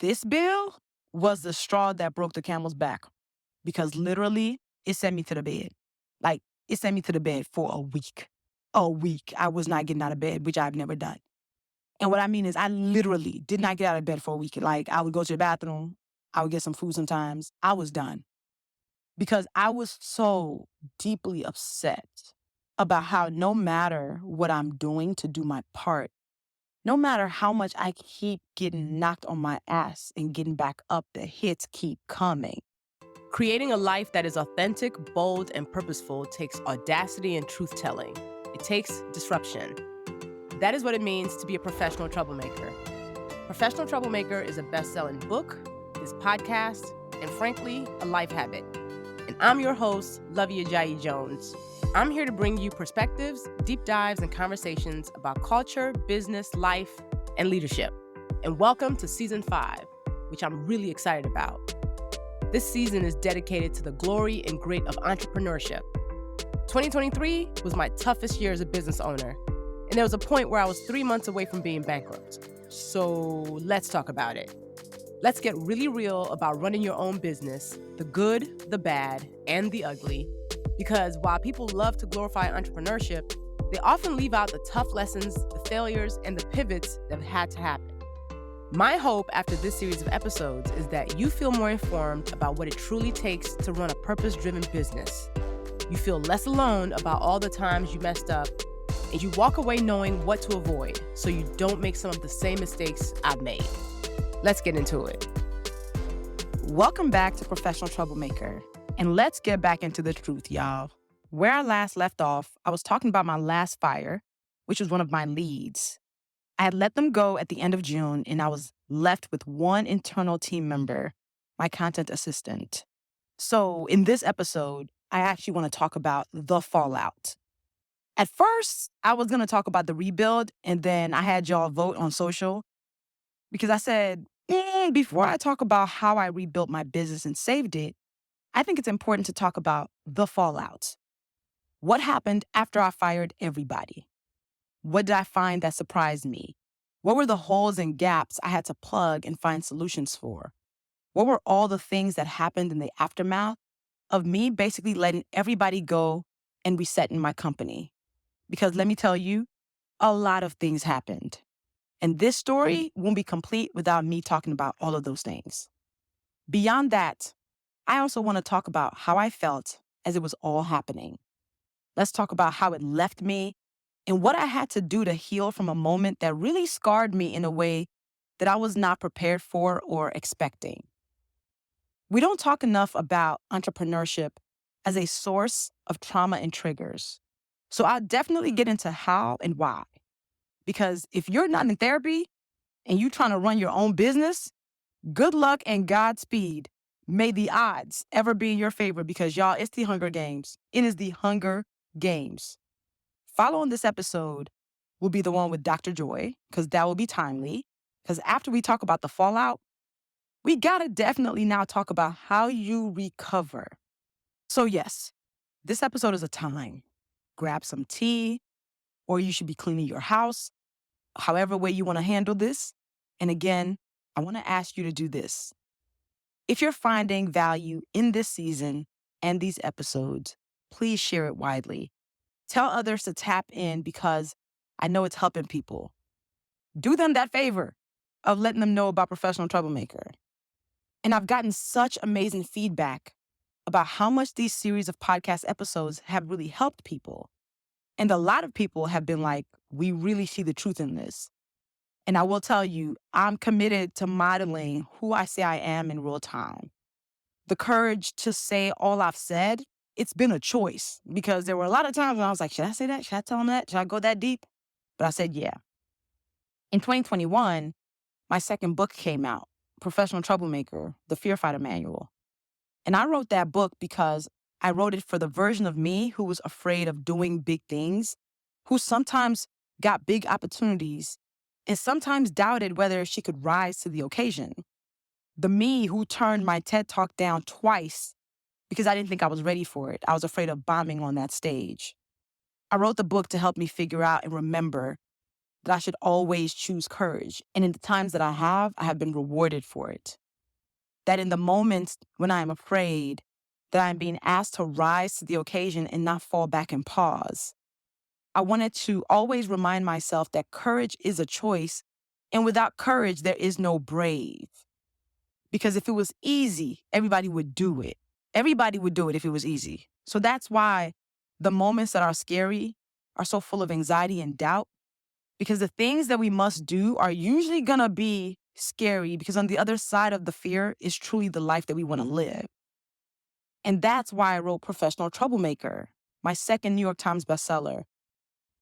this bill was the straw that broke the camel's back because literally it sent me to the bed. Like, it sent me to the bed for a week. A week. I was not getting out of bed, which I've never done. And what I mean is I literally did not get out of bed for a week. Like, I would go to the bathroom. I would get some food sometimes. I was done because I was so deeply upset about how no matter what I'm doing to do my part, no matter how much I keep getting knocked on my ass and getting back up, the hits keep coming. Creating a life that is authentic, bold, and purposeful takes audacity and truth-telling. It takes disruption. That is what it means to be a professional troublemaker. Professional Troublemaker is a best-selling book, this podcast, and frankly, a life habit. And I'm your host, Luvvie Ajayi Jones. I'm here to bring you perspectives, deep dives, and conversations about culture, business, life, and leadership. And welcome to Season 5, which I'm really excited about. This season is dedicated to the glory and grit of entrepreneurship. 2023 was my toughest year as a business owner, and there was a point where I was 3 months away from being bankrupt. So let's talk about it. Let's get really real about running your own business, the good, the bad, and the ugly. Because while people love to glorify entrepreneurship, they often leave out the tough lessons, the failures, and the pivots that have had to happen. My hope after this series of episodes is that you feel more informed about what it truly takes to run a purpose-driven business. You feel less alone about all the times you messed up, and you walk away knowing what to avoid so you don't make some of the same mistakes I've made. Let's get into it. Welcome back to Professional Troublemaker. And let's get back into the truth, y'all. Where I last left off, I was talking about my last fire, which was one of my leads. I had let them go at the end of June, and I was left with one internal team member, my content assistant. So in this episode, I actually want to talk about the fallout. At first, I was going to talk about the rebuild, and then I had y'all vote on social because I said, before I talk about how I rebuilt my business and saved it, I think it's important to talk about the fallout. What happened after I fired everybody? What did I find that surprised me? What were the holes and gaps I had to plug and find solutions for? What were all the things that happened in the aftermath of me basically letting everybody go and resetting my company? Because let me tell you, a lot of things happened. And this story won't be complete without me talking about all of those things. Beyond that, I also want to talk about how I felt as it was all happening. Let's talk about how it left me and what I had to do to heal from a moment that really scarred me in a way that I was not prepared for or expecting. We don't talk enough about entrepreneurship as a source of trauma and triggers. So I'll definitely get into how and why. Because if you're not in therapy and you're trying to run your own business, good luck and Godspeed. May the odds ever be in your favor because, y'all, it's the Hunger Games. It is the Hunger Games. Following this episode will be the one with Dr. Joy, because that will be timely. Because after we talk about the fallout, we got to definitely now talk about how you recover. So yes, this episode is a time. Grab some tea, or you should be cleaning your house, however way you want to handle this. And again, I want to ask you to do this. If you're finding value in this season and these episodes, please share it widely. Tell others to tap in because I know it's helping people. Do them that favor of letting them know about Professional Troublemaker. And I've gotten such amazing feedback about how much these series of podcast episodes have really helped people. And a lot of people have been like, we really see the truth in this. And I will tell you, I'm committed to modeling who I say I am in real time. The courage to say all I've said, it's been a choice because there were a lot of times when I was like, should I say that? Should I tell them that? Should I go that deep? But I said, yeah. In 2021, my second book came out, Professional Troublemaker, The Fear Fighter Manual. And I wrote that book because I wrote it for the version of me who was afraid of doing big things, who sometimes got big opportunities and sometimes doubted whether she could rise to the occasion. The me who turned my TED Talk down twice because I didn't think I was ready for it. I was afraid of bombing on that stage. I wrote the book to help me figure out and remember that I should always choose courage. And in the times that I have been rewarded for it. That in the moments when I am afraid, that I'm being asked to rise to the occasion and not fall back and pause. I wanted to always remind myself that courage is a choice, and without courage, there is no brave. Because if it was easy, everybody would do it. Everybody would do it if it was easy. So that's why the moments that are scary are so full of anxiety and doubt, because the things that we must do are usually gonna be scary because on the other side of the fear is truly the life that we wanna live. And that's why I wrote Professional Troublemaker, my second New York Times bestseller.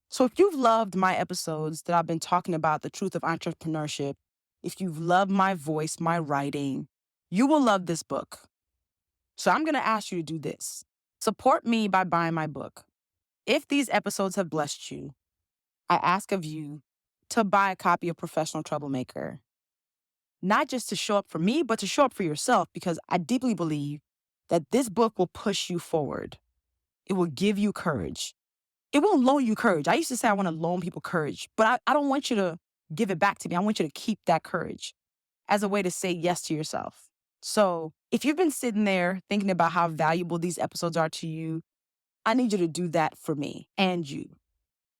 So if you've loved my episodes that I've been talking about the truth of entrepreneurship, if you've loved my voice, my writing, you will love this book. So I'm gonna ask you to do this. Support me by buying my book. If these episodes have blessed you, I ask of you to buy a copy of Professional Troublemaker. Not just to show up for me, but to show up for yourself, because I deeply believe that this book will push you forward. It will give you courage. It won't loan you courage. I used to say I want to loan people courage, but I don't want you to give it back to me. I want you to keep that courage as a way to say yes to yourself. So if you've been sitting there thinking about how valuable these episodes are to you, I need you to do that for me and you.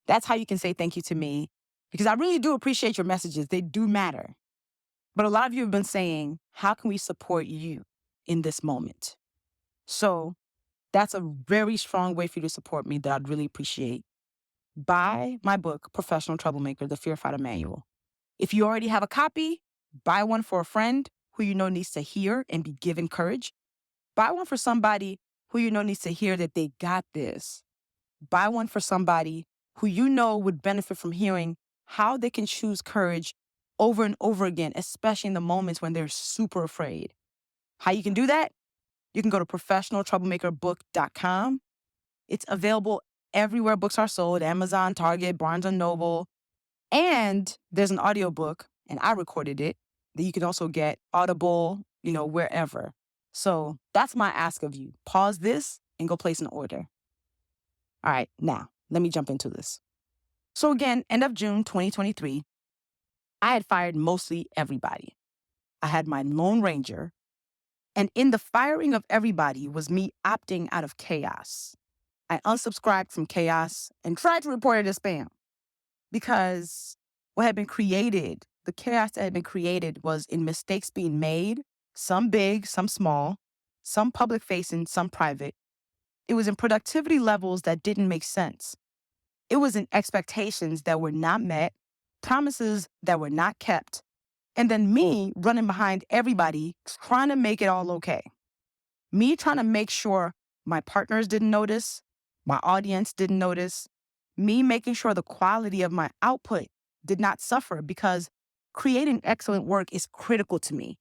That's how you can say thank you to me, because I really do appreciate your messages. They do matter. But a lot of you have been saying, how can we support you in this moment? So that's a very strong way for you to support me that I'd really appreciate. Buy my book, Professional Troublemaker, The Fear Fighter Manual. If you already have a copy, buy one for a friend who you know needs to hear and be given courage. Buy one for somebody who you know needs to hear that they got this. Buy one for somebody who you know would benefit from hearing how they can choose courage over and over again, especially in the moments when they're super afraid. How you can do that? You can go to professionaltroublemakerbook.com. It's available everywhere books are sold, Amazon, Target, Barnes & Noble. And there's an audiobook, and I recorded it, that you can also get Audible, wherever. So that's my ask of you. Pause this and go place an order. All right, now, let me jump into this. So again, end of June 2023, I had fired mostly everybody. I had my Lone Ranger, and in the firing of everybody was me opting out of chaos. I unsubscribed from chaos and tried to report it as spam because what had been created, the chaos that had been created was in mistakes being made, some big, some small, some public facing, some private. It was in productivity levels that didn't make sense. It was in expectations that were not met, promises that were not kept, and then me running behind everybody trying to make it all okay. Me trying to make sure my partners didn't notice, my audience didn't notice, me making sure the quality of my output did not suffer, because creating excellent work is critical to me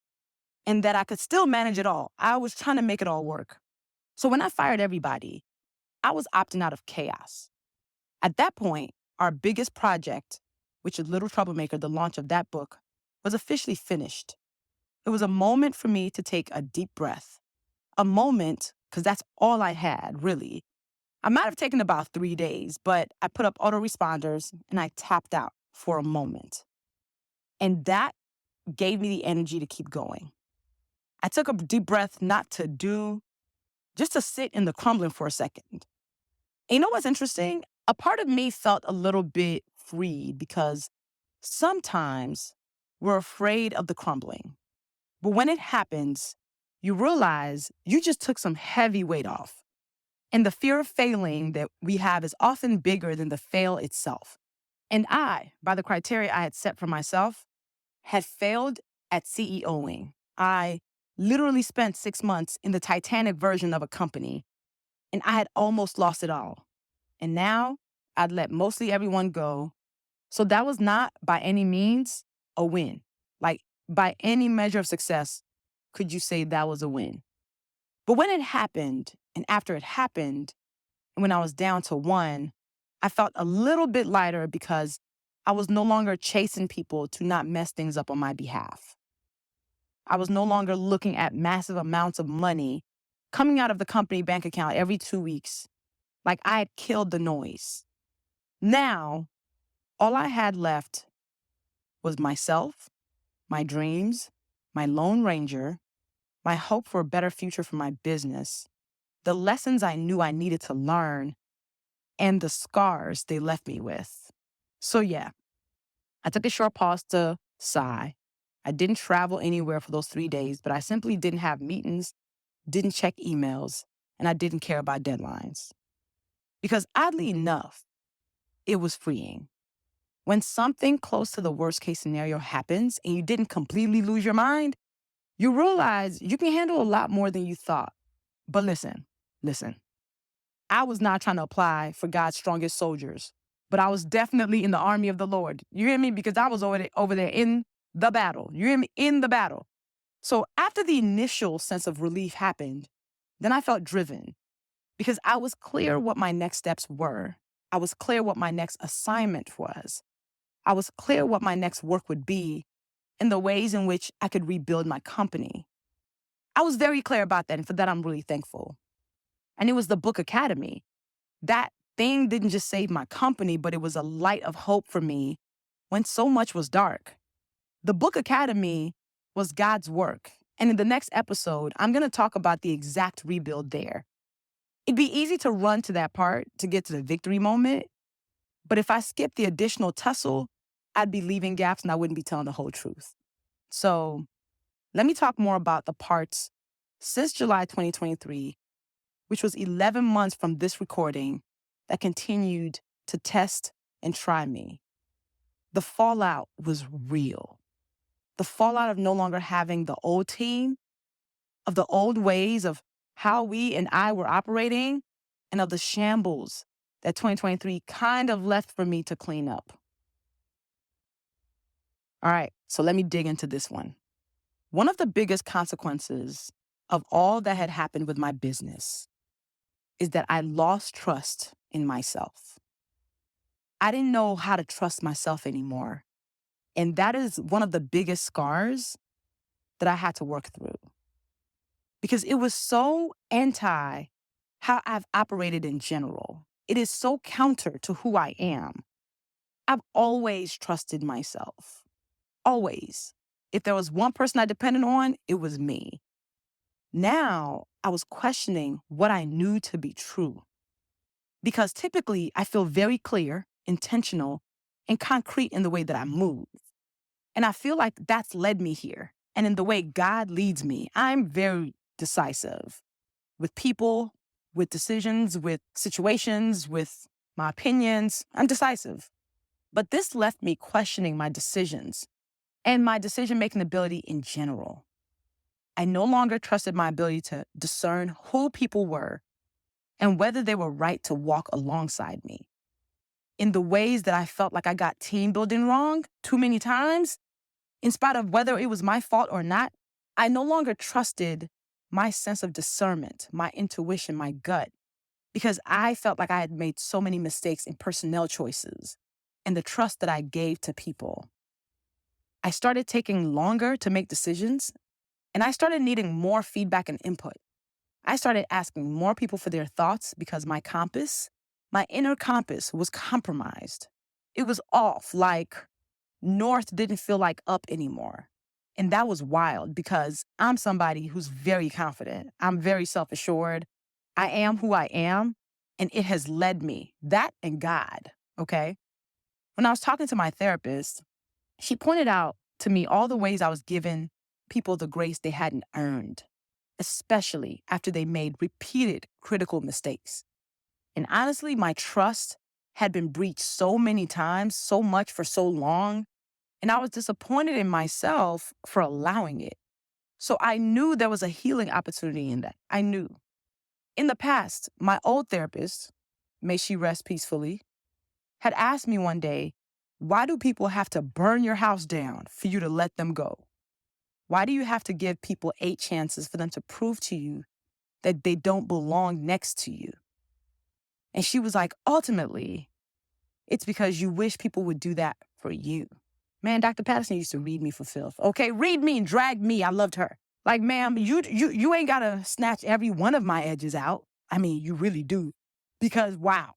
and that I could still manage it all. I was trying to make it all work. So when I fired everybody, I was opting out of chaos. At that point, our biggest project, which is Little Troublemaker, the launch of that book, was officially finished. It was a moment for me to take a deep breath. A moment, because that's all I had, really. I might have taken about 3 days, but I put up autoresponders and I tapped out for a moment. And that gave me the energy to keep going. I took a deep breath, not to do, just to sit in the crumbling for a second. And you know what's interesting? A part of me felt a little bit freed, because sometimes we're afraid of the crumbling. But when it happens, you realize you just took some heavy weight off. And the fear of failing that we have is often bigger than the fail itself. And I, by the criteria I had set for myself, had failed at CEOing. I literally spent 6 months in the Titanic version of a company, and I had almost lost it all. And now I'd let mostly everyone go. So that was not by any means a win. Like, by any measure of success, could you say that was a win? But when it happened, and after it happened, and when I was down to one, I felt a little bit lighter, because I was no longer chasing people to not mess things up on my behalf. I was no longer looking at massive amounts of money coming out of the company bank account every 2 weeks. Like, I had killed the noise. Now, All I had left was myself, my dreams, my Lone Ranger, my hope for a better future for my business, the lessons I knew I needed to learn, and the scars they left me with. So, yeah, I took a short pause to sigh. I didn't travel anywhere for those 3 days, but I simply didn't have meetings, didn't check emails, and I didn't care about deadlines. Because oddly enough, it was freeing. When something close to the worst case scenario happens and you didn't completely lose your mind, you realize you can handle a lot more than you thought. But listen, I was not trying to apply for God's strongest soldiers, but I was definitely in the army of the Lord. You hear me? Because I was over there in the battle. You hear me? In the battle. So after the initial sense of relief happened, then I felt driven because I was clear what my next steps were. I was clear what my next assignment was. I was clear what my next work would be and the ways in which I could rebuild my company. I was very clear about that, and for that, I'm really thankful. And it was the Book Academy. That thing didn't just save my company, but it was a light of hope for me when so much was dark. The Book Academy was God's work. And in the next episode, I'm going to talk about the exact rebuild there. It'd be easy to run to that part to get to the victory moment. But if I skip the additional tussle, I'd be leaving gaps and I wouldn't be telling the whole truth. So let me talk more about the parts since July 2023, which was 11 months from this recording, that continued to test and try me. The fallout was real. The fallout of no longer having the old team, of the old ways of how we and I were operating, and of the shambles that 2023 kind of left for me to clean up. All right, so let me dig into this one. One of the biggest consequences of all that had happened with my business is that I lost trust in myself. I didn't know how to trust myself anymore. And that is one of the biggest scars that I had to work through. Because it was so anti how I've operated in general. It is so counter to who I am. I've always trusted myself. Always. If there was one person I depended on, it was me. Now I was questioning what I knew to be true. Because typically I feel very clear, intentional, and concrete in the way that I move. And I feel like that's led me here. And in the way God leads me, I'm very decisive with people, with decisions, with situations, with my opinions. I'm decisive. But this left me questioning my decisions and my decision-making ability in general. I no longer trusted my ability to discern who people were and whether they were right to walk alongside me. In the ways that I felt like I got team building wrong too many times, in spite of whether it was my fault or not, I no longer trusted my sense of discernment, my intuition, my gut, because I felt like I had made so many mistakes in personnel choices and the trust that I gave to people. I started taking longer to make decisions, and I started needing more feedback and input. I started asking more people for their thoughts because my compass, my inner compass, was compromised. It was off, like north didn't feel like up anymore. And that was wild because I'm somebody who's very confident. I'm very self-assured. I am who I am, and it has led me, that and God, okay? When I was talking to my therapist, she pointed out to me all the ways I was giving people the grace they hadn't earned, especially after they made repeated critical mistakes. And honestly, my trust had been breached so many times, so much for so long, and I was disappointed in myself for allowing it. So I knew there was a healing opportunity in that. I knew. In the past, my old therapist, may she rest peacefully, had asked me one day, why do people have to burn your house down for you to let them go? Why do you have to give people 8 chances for them to prove to you that they don't belong next to you? And she was like, ultimately, it's because you wish people would do that for you. Man, Dr. Patterson used to read me for filth. Okay, read me and drag me. I loved her. Like, ma'am, you ain't gotta snatch every one of my edges out. I mean, you really do. Because wow,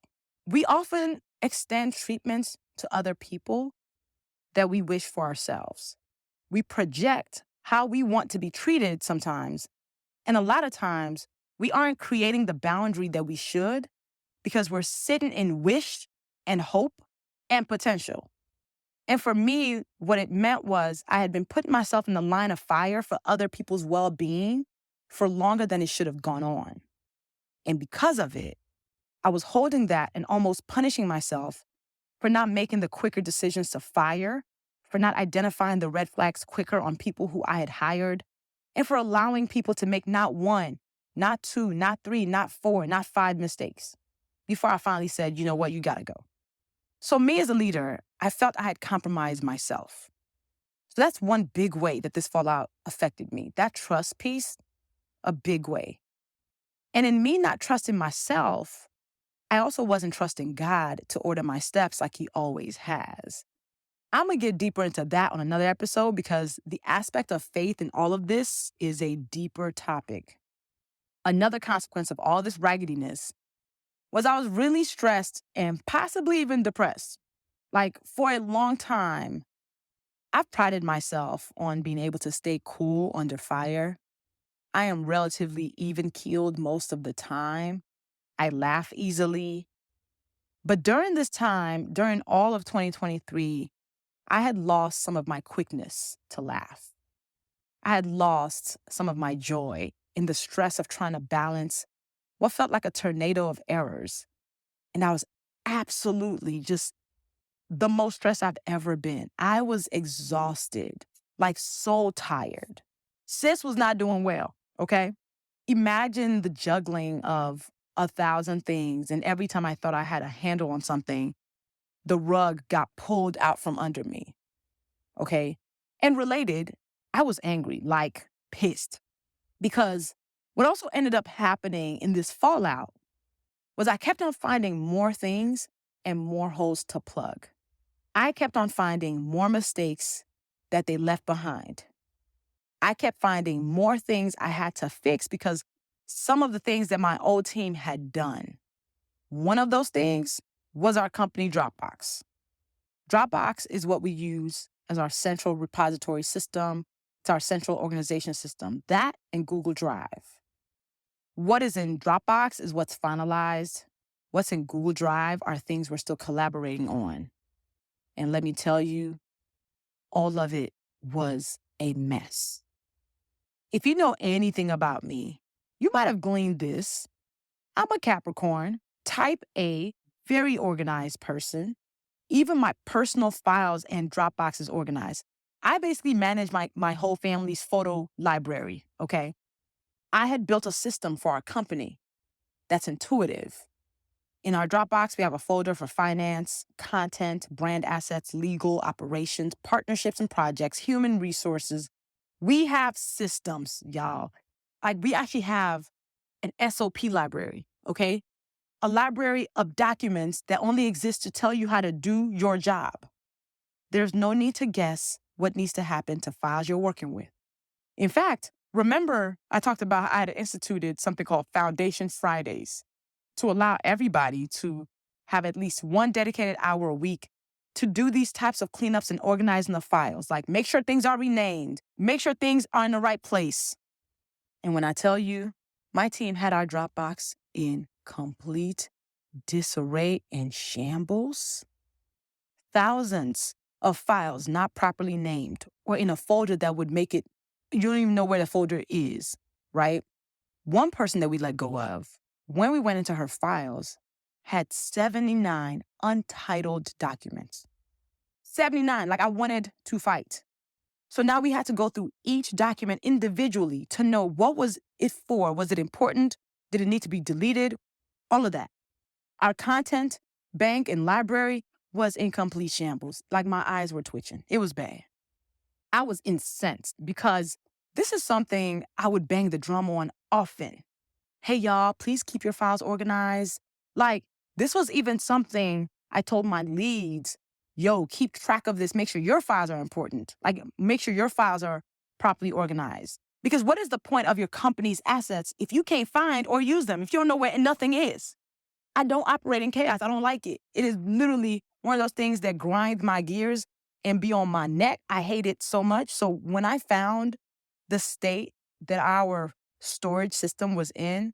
we often extend treatments to other people that we wish for ourselves. We project how we want to be treated sometimes. And a lot of times, we aren't creating the boundary that we should because we're sitting in wish and hope and potential. And for me, what it meant was I had been putting myself in the line of fire for other people's well being for longer than it should have gone on. And because of it, I was holding that and almost punishing myself for not making the quicker decisions to fire, for not identifying the red flags quicker on people who I had hired, and for allowing people to make not one, not two, not three, not four, not five mistakes before I finally said, you know what, you gotta go. So, me as a leader, I felt I had compromised myself. So, that's one big way that this fallout affected me. That trust piece, a big way. And in me not trusting myself, I also wasn't trusting God to order my steps like He always has. I'm gonna get deeper into that on another episode because the aspect of faith in all of this is a deeper topic. Another consequence of all this raggediness was I was really stressed and possibly even depressed. Like for a long time, I've prided myself on being able to stay cool under fire. I am relatively even keeled most of the time. I laugh easily. But during this time, during all of 2023, I had lost some of my quickness to laugh. I had lost some of my joy in the stress of trying to balance what felt like a tornado of errors. And I was absolutely just the most stressed I've ever been. I was exhausted, like so tired. Sis was not doing well, okay? Imagine the juggling of 1,000 things. And every time I thought I had a handle on something, the rug got pulled out from under me, okay? And related, I was angry, like pissed. Because what also ended up happening in this fallout was I kept on finding more things and more holes to plug. I kept on finding more mistakes that they left behind. I kept finding more things I had to fix because some of the things that my old team had done. One of those things was our company Dropbox. Dropbox is what we use as our central repository system. It's our central organization system. That and Google Drive. What is in Dropbox is what's finalized. What's in Google Drive are things we're still collaborating on. And let me tell you, all of it was a mess. If you know anything about me, you might have gleaned this. I'm a Capricorn, type A, very organized person. Even my personal files and Dropbox is organized. I basically manage my whole family's photo library, okay? I had built a system for our company that's intuitive. In our Dropbox, we have a folder for finance, content, brand assets, legal, operations, partnerships and projects, human resources. We have systems, y'all. Like we actually have an SOP library, okay? A library of documents that only exist to tell you how to do your job. There's no need to guess what needs to happen to files you're working with. In fact, remember I talked about how I had instituted something called Foundation Fridays to allow everybody to have at least one dedicated hour a week to do these types of cleanups and organizing the files. Like make sure things are renamed, make sure things are in the right place. And when I tell you, my team had our Dropbox in complete disarray and shambles. Thousands of files not properly named or in a folder that would make it, you don't even know where the folder is, right? One person that we let go of, when we went into her files, had 79 untitled documents. 79, like I wanted to fight. So now we had to go through each document individually to know what was it for. Was it important? Did it need to be deleted? All of that. Our content, bank, and library was in complete shambles. Like my eyes were twitching. It was bad. I was incensed because this is something I would bang the drum on often. Hey, y'all, please keep your files organized. Like, this was even something I told my leads, yo, keep track of this. Make sure your files are important. Like, make sure your files are properly organized. Because what is the point of your company's assets if you can't find or use them, if you don't know where nothing is? I don't operate in chaos. I don't like it. It is literally one of those things that grind my gears and be on my neck. I hate it so much. So when I found the state that our storage system was in,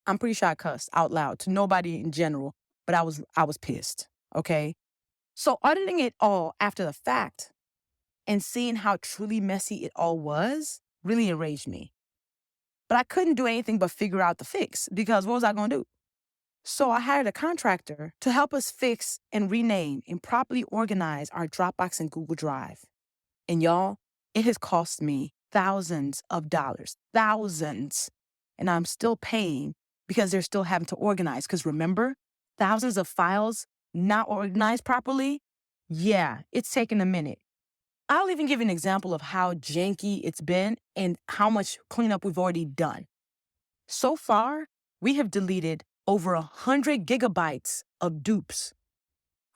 I'm pretty sure I cussed out loud to nobody in general, but I was pissed. Okay. So auditing it all after the fact and seeing how truly messy it all was really enraged me. But I couldn't do anything but figure out the fix because what was I going to do? So I hired a contractor to help us fix and rename and properly organize our Dropbox and Google Drive. And y'all, it has cost me thousands of dollars, thousands. And I'm still paying because they're still having to organize. Because remember, thousands of files not organized properly? Yeah, it's taken a minute. I'll even give you an example of how janky it's been and how much cleanup we've already done. So far, we have deleted over 100 gigabytes of dupes,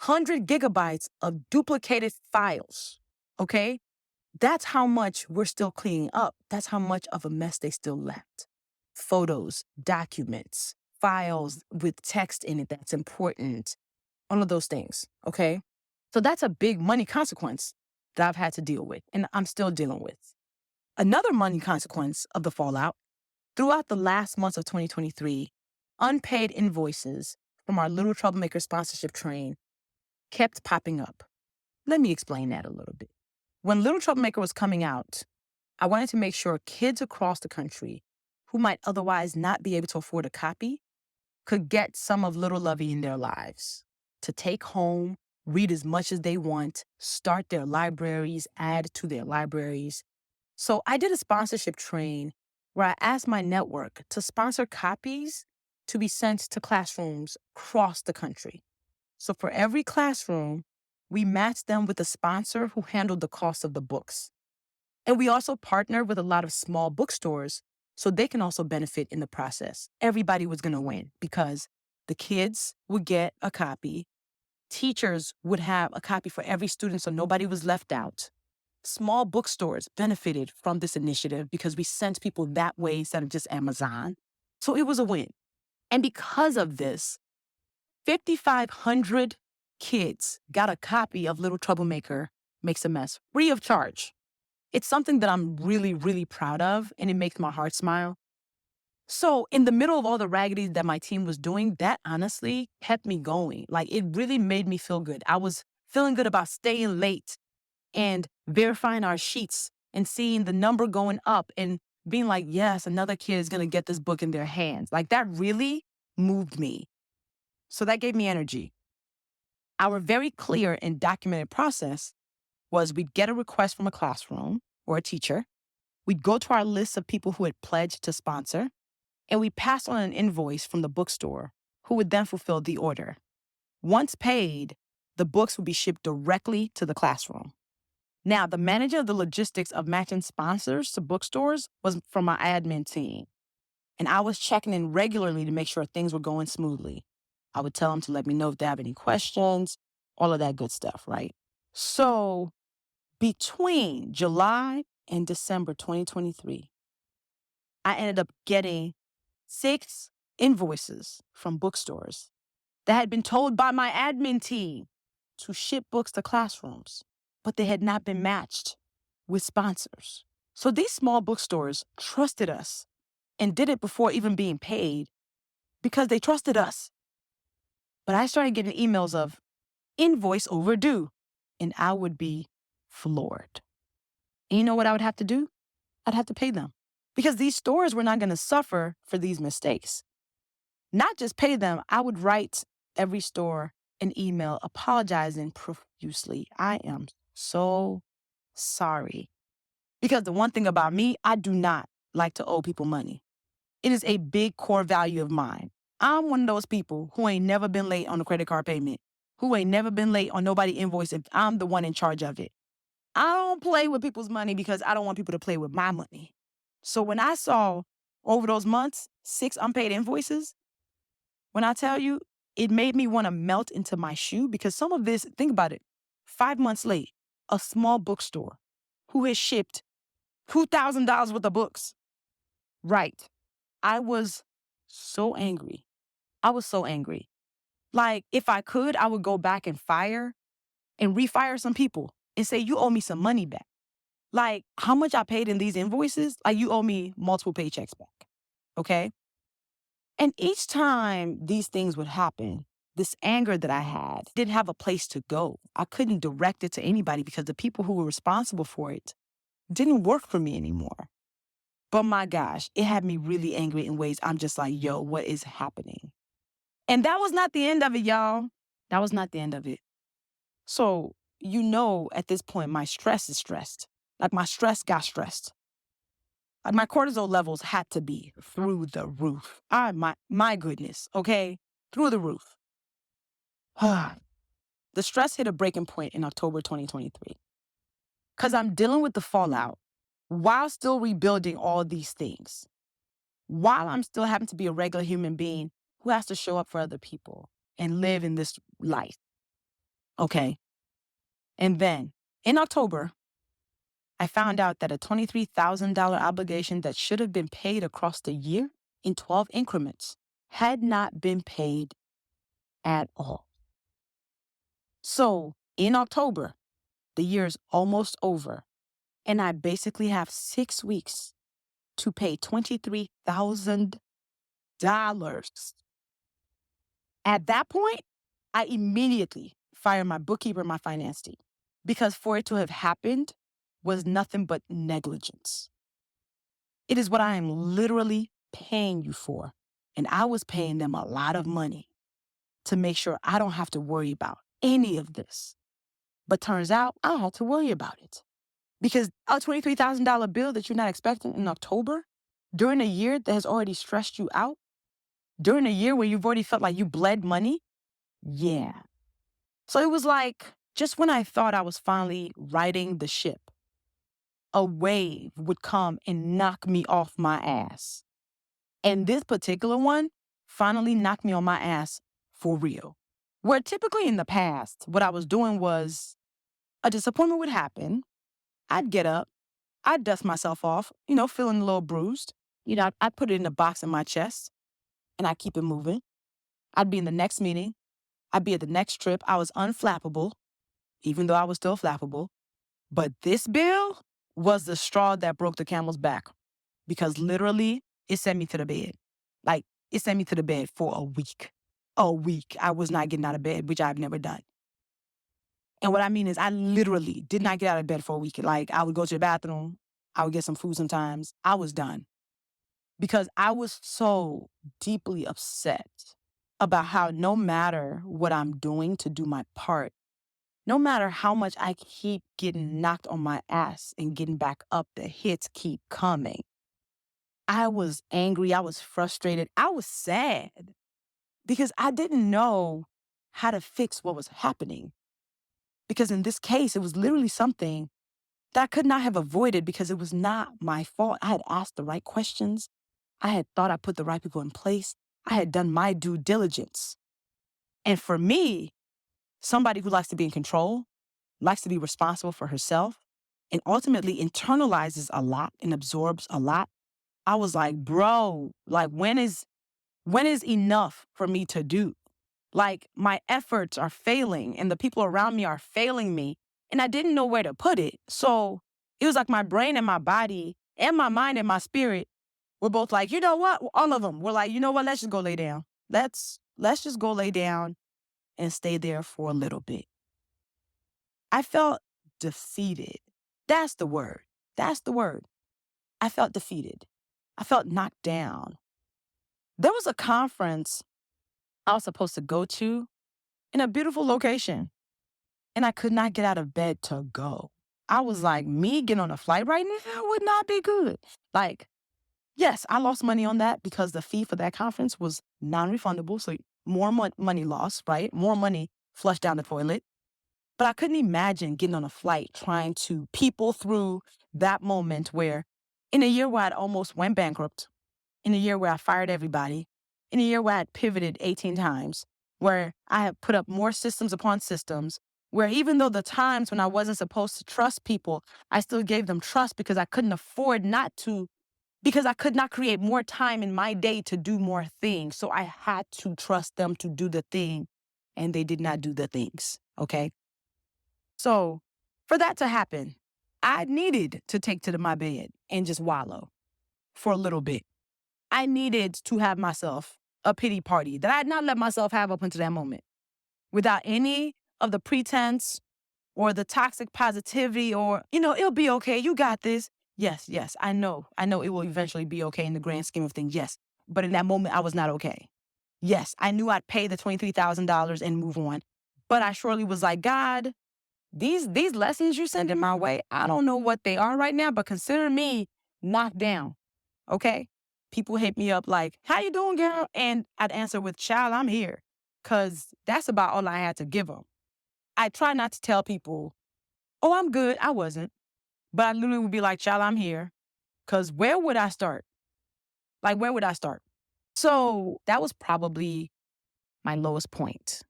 100 gigabytes of duplicated files, okay? That's how much we're still cleaning up. That's how much of a mess they still left. Photos, documents, files with text in it that's important, all of those things, okay? So that's a big money consequence that I've had to deal with and I'm still dealing with. Another money consequence of the fallout, throughout the last months of 2023, unpaid invoices from our Little Troublemaker sponsorship train kept popping up. Let me explain that a little bit. When Little Troublemaker was coming out, I wanted to make sure kids across the country who might otherwise not be able to afford a copy could get some of Little Luvvie in their lives to take home, read as much as they want, start their libraries, add to their libraries. So I did a sponsorship train where I asked my network to sponsor copies to be sent to classrooms across the country. So for every classroom, we matched them with a sponsor who handled the cost of the books. And we also partnered with a lot of small bookstores so they can also benefit in the process. Everybody was going to win because the kids would get a copy. Teachers would have a copy for every student so nobody was left out. Small bookstores benefited from this initiative because we sent people that way instead of just Amazon. So it was a win. And because of this, 5,500 kids got a copy of Little Troublemaker Makes a Mess free of charge. It's something that I'm really, really proud of, and it makes my heart smile. So in the middle of all the raggities that my team was doing, that honestly kept me going. Like, it really made me feel good. I was feeling good about staying late and verifying our sheets and seeing the number going up and being like, yes, another kid is going to get this book in their hands. Like, that really moved me. So that gave me energy. Our very clear and documented process was we'd get a request from a classroom or a teacher. We'd go to our list of people who had pledged to sponsor, and we'd pass on an invoice from the bookstore who would then fulfill the order. Once paid, the books would be shipped directly to the classroom. Now, the manager of the logistics of matching sponsors to bookstores was from my admin team, and I was checking in regularly to make sure things were going smoothly. I would tell them to let me know if they have any questions, all of that good stuff, right? So between July and December 2023, I ended up getting 6 invoices from bookstores that had been told by my admin team to ship books to classrooms, but they had not been matched with sponsors. So these small bookstores trusted us and did it before even being paid because they trusted us. But I started getting emails of invoice overdue, and I would be floored. And you know what I would have to do? I'd have to pay them because these stores were not going to suffer for these mistakes. Not just pay them, I would write every store an email apologizing profusely. I am so sorry. Because the one thing about me, I do not like to owe people money. It is a big core value of mine. I'm one of those people who ain't never been late on a credit card payment, who ain't never been late on nobody invoice if I'm the one in charge of it. I don't play with people's money because I don't want people to play with my money. So when I saw over those months, 6 unpaid invoices, when I tell you, it made me want to melt into my shoe because some of this, think about it, 5 months late, a small bookstore who has shipped $2,000 worth of books. Right. I was so angry. I was so angry. Like, if I could, I would go back and fire and refire some people and say, you owe me some money back. Like, how much I paid in these invoices, like, you owe me multiple paychecks back. Okay. And each time these things would happen, this anger that I had didn't have a place to go. I couldn't direct it to anybody because the people who were responsible for it didn't work for me anymore. But my gosh, it had me really angry in ways I'm just like, yo, what is happening? And that was not the end of it, y'all. That was not the end of it. So, at this point, my stress is stressed. Like, my stress got stressed. Like, my cortisol levels had to be through the roof. My goodness, okay? Through the roof. The stress hit a breaking point in October 2023 because I'm dealing with the fallout while still rebuilding all these things, while I'm still having to be a regular human being who has to show up for other people and live in this life. Okay. And then in October, I found out that a $23,000 obligation that should have been paid across the year in 12 increments had not been paid at all. So in October, the year is almost over, and I basically have 6 weeks to pay $23,000. At that point, I immediately fired my bookkeeper and my finance team because for it to have happened was nothing but negligence. It is what I am literally paying you for. And I was paying them a lot of money to make sure I don't have to worry about any of this. But turns out I had to worry about it because a $23,000 bill that you're not expecting in October during a year that has already stressed you out, during a year where you've already felt like you bled money. Yeah. So it was like just when I thought I was finally righting the ship, a wave would come and knock me off my ass. And this particular one finally knocked me on my ass for real. Where typically in the past, what I was doing was a disappointment would happen. I'd get up, I'd dust myself off, feeling a little bruised. I'd put it in a box in my chest and I'd keep it moving. I'd be in the next meeting. I'd be at the next trip. I was unflappable, even though I was still flappable. But this bill was the straw that broke the camel's back because literally it sent me to the bed. Like, it sent me to the bed for a week. A week. I was not getting out of bed, which I've never done. And what I mean is I literally did not get out of bed for a week. Like, I would go to the bathroom. I would get some food sometimes. I was done because I was so deeply upset about how no matter what I'm doing to do my part, no matter how much I keep getting knocked on my ass and getting back up, the hits keep coming. I was angry. I was frustrated. I was sad because I didn't know how to fix what was happening. Because in this case, it was literally something that I could not have avoided because it was not my fault. I had asked the right questions. I had thought I put the right people in place. I had done my due diligence. And for me, somebody who likes to be in control, likes to be responsible for herself, and ultimately internalizes a lot and absorbs a lot, I was like, bro, like when is enough for me to do? Like, my efforts are failing and the people around me are failing me. And I didn't know where to put it. So it was like my brain and my body and my mind and my spirit were both like, you know what? All of them were like, you know what? Let's just go lay down. Let's just go lay down and stay there for a little bit. I felt defeated. That's the word. That's the word. I felt defeated. I felt knocked down. There was a conference I was supposed to go to in a beautiful location, and I could not get out of bed to go. I was like, me getting on a flight right now would not be good. Like, yes, I lost money on that because the fee for that conference was non-refundable. So more money lost, right? More money flushed down the toilet. But I couldn't imagine getting on a flight trying to people through that moment where in a year where I'd almost went bankrupt, in a year where I fired everybody, in a year where I had pivoted 18 times, where I had put up more systems upon systems, where even though the times when I wasn't supposed to trust people, I still gave them trust because I couldn't afford not to, because I could not create more time in my day to do more things. So I had to trust them to do the thing and they did not do the things. Okay. So for that to happen, I needed to take to my bed and just wallow for a little bit. I needed to have myself a pity party that I had not let myself have up until that moment without any of the pretense or the toxic positivity or, it'll be okay. You got this. Yes, yes, I know. I know it will eventually be okay in the grand scheme of things. Yes. But in that moment, I was not okay. Yes, I knew I'd pay the $23,000 and move on. But I surely was like, God, these lessons you're sending my way, I don't know what they are right now, but consider me knocked down. Okay? People hit me up like, how you doing, girl? And I'd answer with, child, I'm here. Cause that's about all I had to give them. I try not to tell people, oh, I'm good. I wasn't. But I literally would be like, child, I'm here. Cause where would I start? Like, where would I start? So that was probably my lowest point.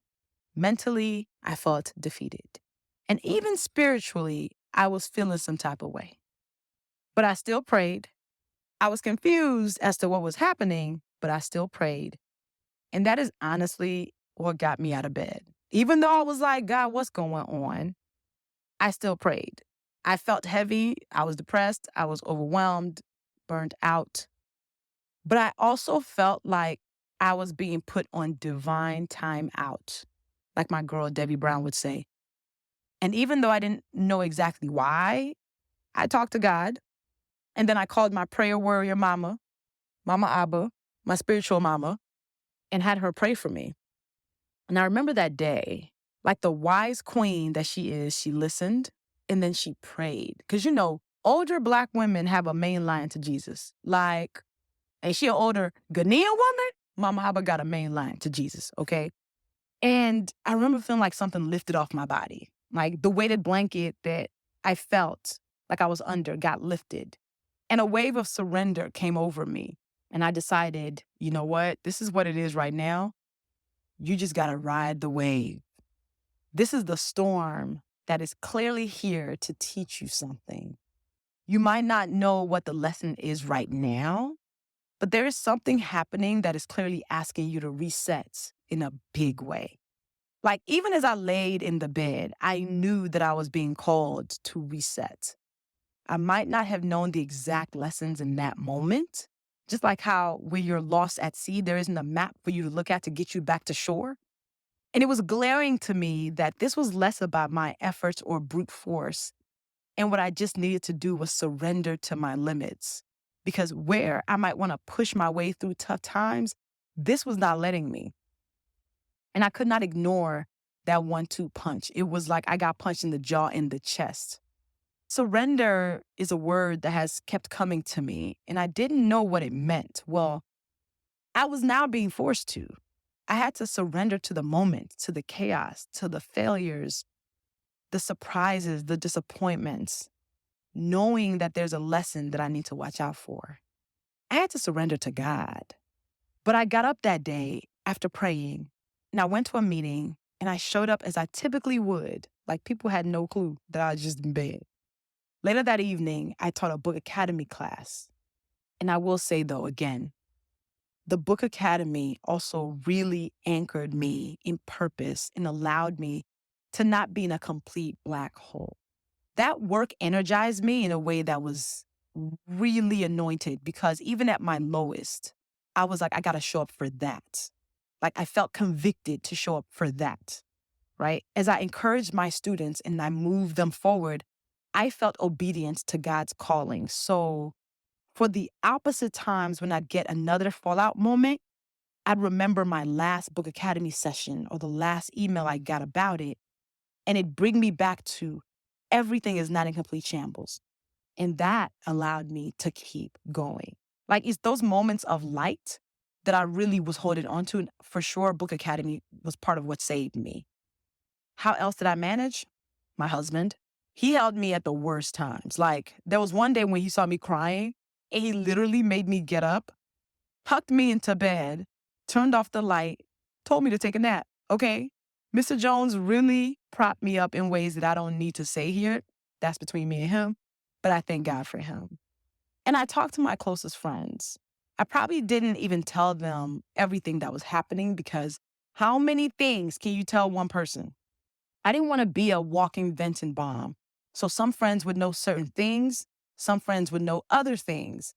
Mentally, I felt defeated. And even spiritually, I was feeling some type of way. But I still prayed. I was confused as to what was happening, but I still prayed. And that is honestly what got me out of bed. Even though I was like, God, what's going on? I still prayed. I felt heavy. I was depressed. I was overwhelmed, burned out. But I also felt like I was being put on divine time out, like my girl Debbie Brown would say. And even though I didn't know exactly why, I talked to God. And then I called my prayer warrior mama, Mama Abba, my spiritual mama, and had her pray for me. And I remember that day, like the wise queen that she is, she listened and then she prayed. Because, older Black women have a main line to Jesus. Like, and she an older Ghanaian woman, Mama Abba got a main line to Jesus, okay? And I remember feeling like something lifted off my body. Like the weighted blanket that I felt like I was under got lifted. And a wave of surrender came over me. And I decided, you know what? This is what it is right now. You just got to ride the wave. This is the storm that is clearly here to teach you something. You might not know what the lesson is right now, but there is something happening that is clearly asking you to reset in a big way. Like, even as I laid in the bed, I knew that I was being called to reset. I might not have known the exact lessons in that moment, just like how when you're lost at sea, there isn't a map for you to look at to get you back to shore. And it was glaring to me that this was less about my efforts or brute force. And what I just needed to do was surrender to my limits. Because where I might want to push my way through tough times, this was not letting me. And I could not ignore that 1-2 punch. It was like I got punched in the jaw and the chest. Surrender is a word that has kept coming to me, and I didn't know what it meant. Well, I was now being forced to. I had to surrender to the moment, to the chaos, to the failures, the surprises, the disappointments, knowing that there's a lesson that I need to watch out for. I had to surrender to God. But I got up that day after praying, and I went to a meeting, and I showed up as I typically would. Like, people had no clue that I was just in bed. Later that evening, I taught a book academy class. And I will say, though, again, the book academy also really anchored me in purpose and allowed me to not be in a complete black hole. That work energized me in a way that was really anointed, because even at my lowest, I was like, I got to show up for that. Like, I felt convicted to show up for that, right? As I encouraged my students and I moved them forward, I felt obedience to God's calling. So for the opposite times when I'd get another fallout moment, I'd remember my last book academy session or the last email I got about it, and it'd bring me back to everything is not in complete shambles. And that allowed me to keep going. Like, it's those moments of light that I really was holding on to. And for sure, book academy was part of what saved me. How else did I manage? My husband. He held me at the worst times. Like, there was one day when he saw me crying, and he literally made me get up, tucked me into bed, turned off the light, told me to take a nap. Okay? Mr. Jones really propped me up in ways that I don't need to say here. That's between me and him. But I thank God for him. And I talked to my closest friends. I probably didn't even tell them everything that was happening because How many things can you tell one person? I didn't want to be a walking Venton bomb. So some friends would know certain things, some friends would know other things.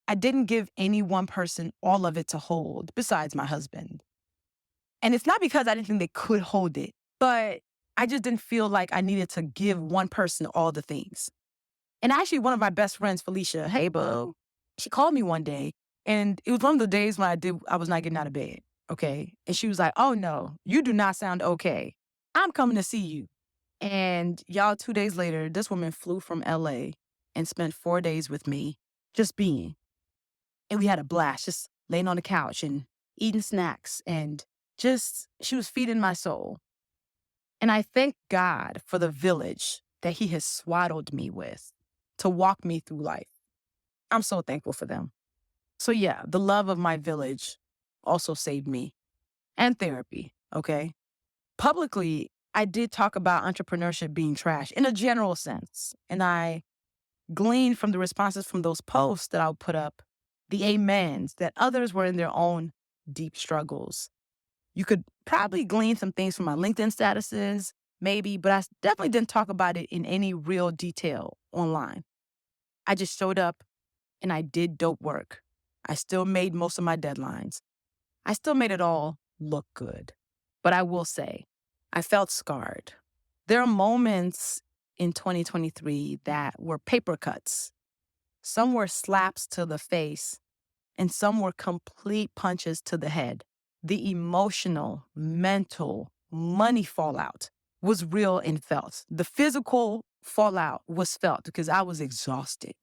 I didn't give any one person all of it to hold, besides my husband. And it's not because I didn't think they could hold it, but I just didn't feel like I needed to give one person all the things. And actually, one of my best friends, Felicia, hey, boo, she called me one day, and it was one of the days when I was not getting out of bed. Okay. And she was like, oh, no, you do not sound okay. I'm coming to see you. And y'all, 2 days later, this woman flew from LA and spent 4 days with me, just being. And we had a blast, just laying on the couch and eating snacks. And just, she was feeding my soul. And I thank God for the village that He has swaddled me with to walk me through life. I'm so thankful for them. So, yeah, the love of my village also saved me, and therapy, okay? Publicly, I did talk about entrepreneurship being trash in a general sense. And I gleaned from the responses from those posts that I'll put up the amens that others were in their own deep struggles. You could probably glean some things from my LinkedIn statuses, maybe, but I definitely didn't talk about it in any real detail online. I just showed up and I did dope work. I still made most of my deadlines. I still made it all look good. But I will say, I felt scarred. There are moments in 2023 that were paper cuts. Some were slaps to the face, and some were complete punches to the head. The emotional, mental, money fallout was real and felt. The physical fallout was felt because I was exhausted.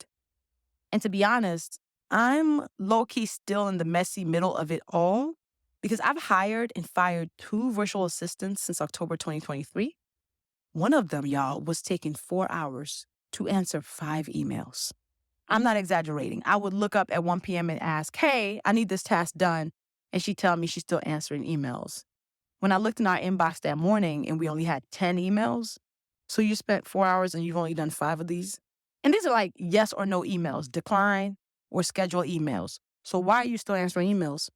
And to be honest, I'm low-key still in the messy middle of it all because I've hired and fired 2 virtual assistants since October 2023. One of them, y'all, was taking 4 hours to answer 5 emails. I'm not exaggerating. I would look up at 1 p.m. and ask, hey, I need this task done. And she'd tell me she's still answering emails. When I looked in our inbox that morning and we only had 10 emails, so you spent 4 hours and you've only done 5 of these? And these are like yes or no emails, decline or schedule emails. So why are you still answering emails?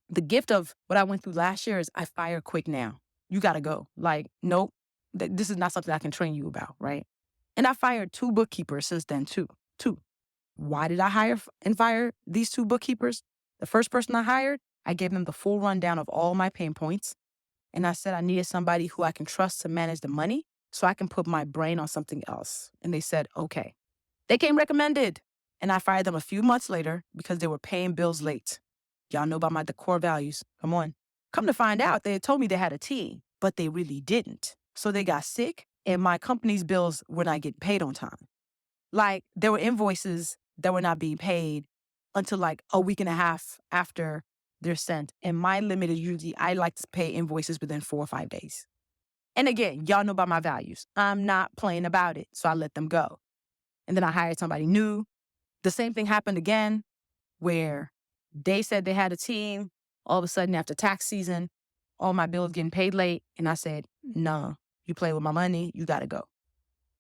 The gift of what I went through last year is I fire quick now. You got to go. Like, nope, this is not something I can train you about, right? And I fired 2 bookkeepers since then, too. 2. Why did I hire and fire these 2 bookkeepers? The first person I hired, I gave them the full rundown of all my pain points. And I said I needed somebody who I can trust to manage the money so I can put my brain on something else. And they said, okay. They came recommended. And I fired them a few months later because they were paying bills late. Y'all know about my core values. Come on. Come to find out, they had told me they had a team, but they really didn't. So they got sick and my company's bills were not getting paid on time. Like there were invoices that were not being paid until like a week and a half after they're sent. And my limit is usually I like to pay invoices within 4 or 5 days. And again, y'all know about my values. I'm not playing about it. So I let them go. And then I hired somebody new. The same thing happened again where they said they had a team. All of a sudden after tax season, all my bills getting paid late. And I said, no, you play with my money, you got to go.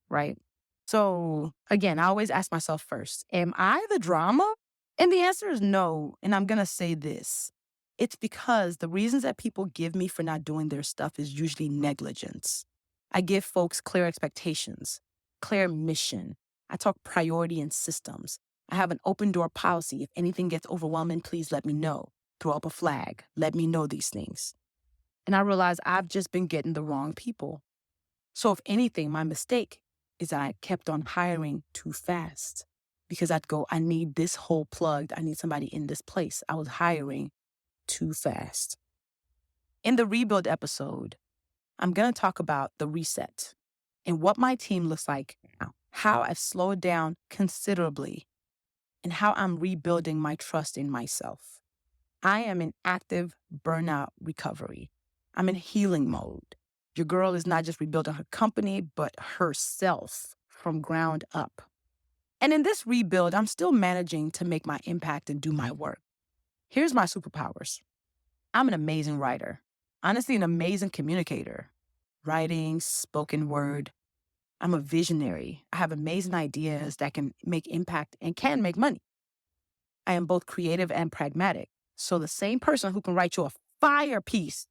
Right? So again, I always ask myself first, am I the drama? And the answer is no. And I'm going to say this. It's because the reasons that people give me for not doing their stuff is usually negligence. I give folks clear expectations, clear mission. I talk priority and systems. I have an open door policy. If anything gets overwhelming, please let me know. Throw up a flag. Let me know these things. And I realize I've just been getting the wrong people. So if anything, my mistake is that I kept on hiring too fast because I'd go, I need this hole plugged. I need somebody in this place. I was hiring too fast. In the rebuild episode, I'm going to talk about the reset and what my team looks like now, how I've slowed down considerably, and how I'm rebuilding my trust in myself. I am in active burnout recovery. I'm in healing mode. Your girl is not just rebuilding her company, but herself from ground up. And in this rebuild, I'm still managing to make my impact and do my work. Here's my superpowers. I'm an amazing writer. Honestly, an amazing communicator. Writing, spoken word. I'm a visionary. I have amazing ideas that can make impact and can make money. I am both creative and pragmatic. So the same person who can write you a fire piece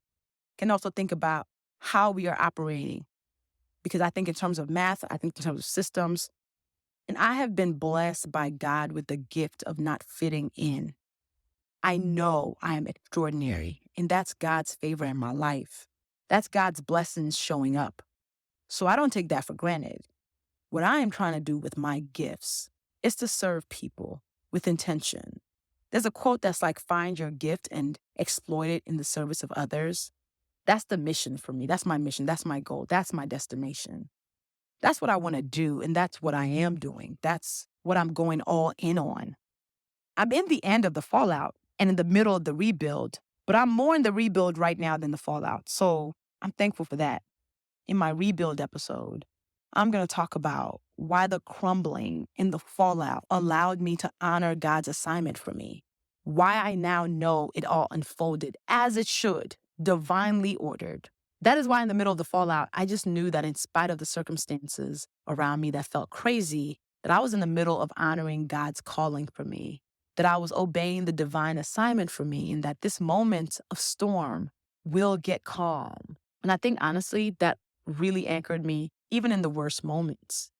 can also think about how we are operating. Because I think in terms of math, I think in terms of systems, and I have been blessed by God with the gift of not fitting in. I know I am extraordinary, and that's God's favor in my life. That's God's blessings showing up. So I don't take that for granted. What I am trying to do with my gifts is to serve people with intention. There's a quote that's like, find your gift and exploit it in the service of others. That's the mission for me. That's my mission. That's my goal. That's my destination. That's what I want to do, and that's what I am doing. That's what I'm going all in on. I'm in the end of the fallout and in the middle of the rebuild, but I'm more in the rebuild right now than the fallout. So I'm thankful for that. In my rebuild episode, I'm going to talk about why the crumbling and the fallout allowed me to honor God's assignment for me. Why I now know it all unfolded as it should, divinely ordered. That is why in the middle of the fallout, I just knew that in spite of the circumstances around me that felt crazy, that I was in the middle of honoring God's calling for me, that I was obeying the divine assignment for me, and that this moment of storm will get calm. And I think honestly, that really anchored me even in the worst moments.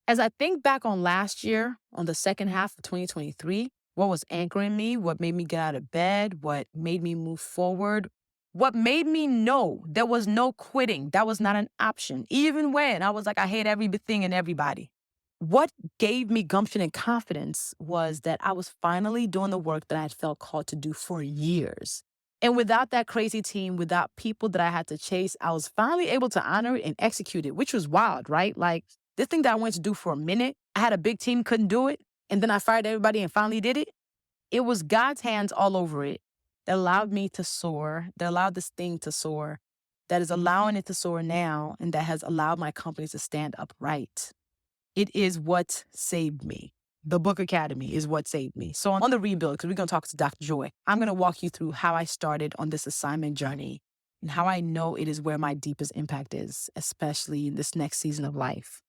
As I think back on last year, on the second half of 2023, what was anchoring me, what made me get out of bed, what made me move forward, what made me know there was no quitting, that was not an option, even when I was like, I hate everything and everybody. What gave me gumption and confidence was that I was finally doing the work that I had felt called to do for years. And without that crazy team, without people that I had to chase, I was finally able to honor it and execute it, which was wild, right? Like this thing that I wanted to do for a minute, I had a big team, couldn't do it. And then I fired everybody and finally did it. It was God's hands all over it that allowed me to soar, that allowed this thing to soar, that is allowing it to soar now, and that has allowed my company to stand upright. It is what saved me. The Book Academy is what saved me. So on the rebuild, because we're going to talk to Dr. Joy, I'm going to walk you through how I started on this assignment journey and how I know it is where my deepest impact is, especially in this next season of life.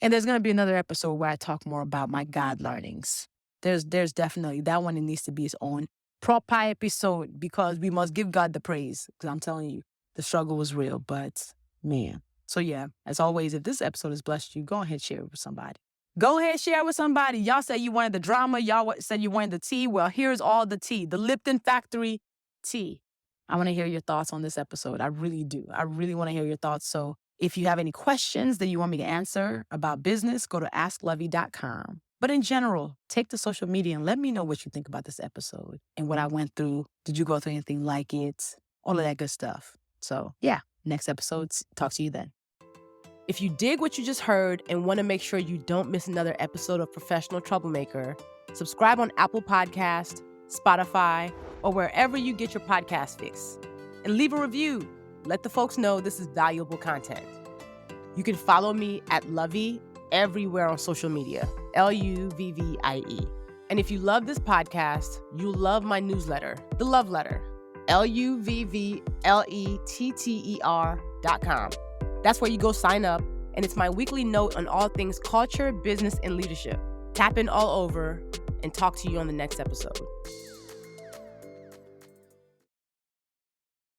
And there's going to be another episode where I talk more about my God learnings. There's definitely, that one, it needs to be its own proper episode because we must give God the praise. Because I'm telling you, the struggle was real, but man. So yeah, as always, if this episode has blessed you, go ahead and share it with somebody. Go ahead, share it with somebody. Y'all said you wanted the drama. Y'all said you wanted the tea. Well, here's all the tea. The Lipton Factory tea. I want to hear your thoughts on this episode. I really do. I really want to hear your thoughts. So if you have any questions that you want me to answer about business, go to askluvvie.com. But in general, take to social media and let me know what you think about this episode and what I went through. Did you go through anything like it? All of that good stuff. So yeah, next episode. Talk to you then. If you dig what you just heard and want to make sure you don't miss another episode of Professional Troublemaker, subscribe on Apple Podcast, Spotify, or wherever you get your podcast fix. And leave a review. Let the folks know this is valuable content. You can follow me at Luvvie everywhere on social media, Luvvie. And if you love this podcast, you'll love my newsletter, The Love Letter, LUVVLETTER.com. That's where you go sign up, and it's my weekly note on all things culture, business, and leadership. Tap in all over and talk to you on the next episode.